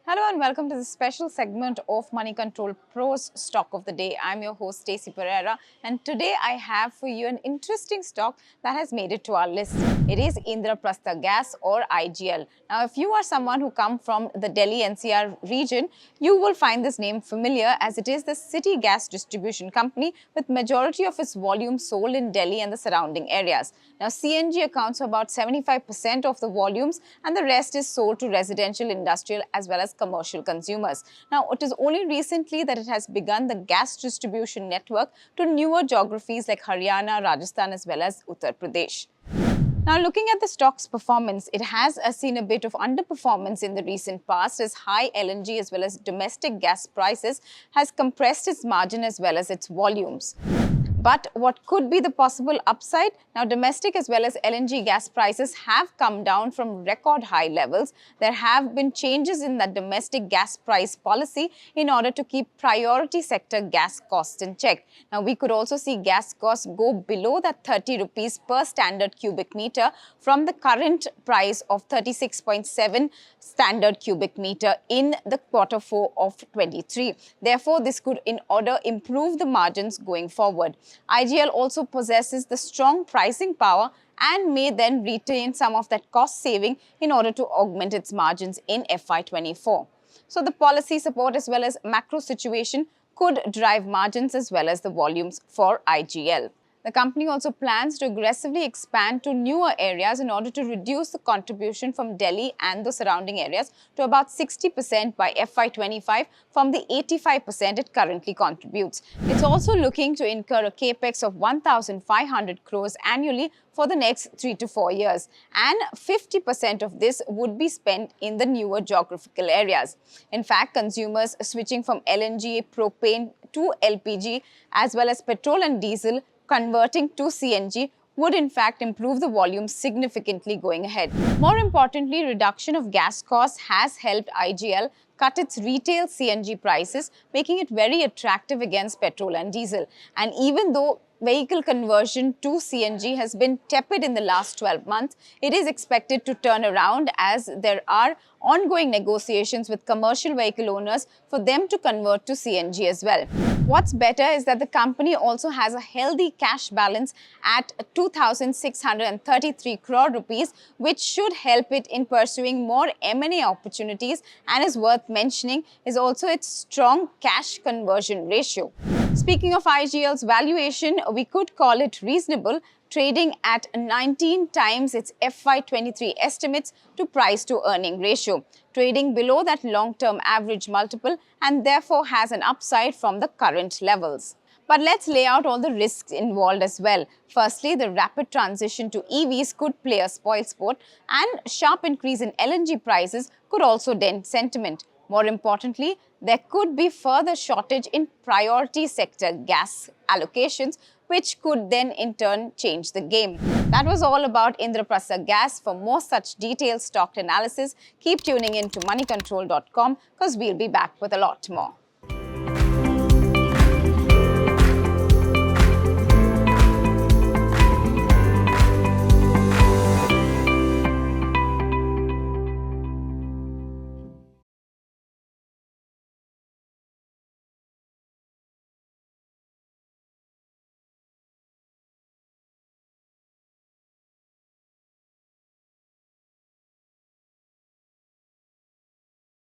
Hello and welcome to the special segment of Moneycontrol Pro's Stock of the Day. I'm your host Stacey Pereira, and today I have for you an interesting stock that has made it to our list. It is Indraprastha Gas or IGL. Now, if you are someone who come from the Delhi NCR region, you will find this name familiar as it is the city gas distribution company with majority of its volume sold in Delhi and the surrounding areas. Now, CNG accounts for about 75% of the volumes and the rest is sold to residential, industrial as well as commercial consumers. Now, it is only recently that it has begun the gas distribution network to newer geographies like Haryana, Rajasthan as well as Uttar Pradesh. Now, looking at the stock's performance, it has seen a bit of underperformance in the recent past as high LNG as well as domestic gas prices has compressed its margin as well as its volumes. But what could be the possible upside? Now, domestic as well as LNG gas prices have come down from record high levels. There have been changes in the domestic gas price policy in order to keep priority sector gas costs in check. Now, we could also see gas costs go below that 30 rupees per standard cubic meter from the current price of 36.7 standard cubic meter in the Q4 of 23. Therefore, this could in order improve the margins going forward. IGL also possesses the strong pricing power and may then retain some of that cost saving in order to augment its margins in FY24. So the policy support as well as macro situation could drive margins as well as the volumes for IGL. The company also plans to aggressively expand to newer areas in order to reduce the contribution from Delhi and the surrounding areas to about 60% by FY25 from the 85% it currently contributes. It's also looking to incur a capex of 1,500 crores annually for the next 3 to 4 years, and 50% of this would be spent in the newer geographical areas. In fact, consumers switching from LNG, propane to LPG as well as petrol and diesel converting to CNG would in fact improve the volume significantly going ahead. More importantly, reduction of gas costs has helped IGL cut its retail CNG prices, making it very attractive against petrol and diesel. And even though vehicle conversion to CNG has been tepid in the last 12 months, it is expected to turn around as there are ongoing negotiations with commercial vehicle owners for them to convert to CNG as well. What's better is that the company also has a healthy cash balance at 2,633 crore rupees, which should help it in pursuing more M&A opportunities, and is worth mentioning is also its strong cash conversion ratio. Speaking of IGL's valuation, we could call it reasonable, trading at 19 times its FY23 estimates to price to earning ratio, trading below that long-term average multiple and therefore has an upside from the current levels. But let's lay out all the risks involved as well. Firstly, the rapid transition to EVs could play a spoilsport, and sharp increase in LNG prices could also dent sentiment. More importantly, there could be further shortage in priority sector gas allocations, which could then in turn change the game. That was all about Indraprastha Gas. For more such detailed stock analysis, keep tuning in to moneycontrol.com because we'll be back with a lot more.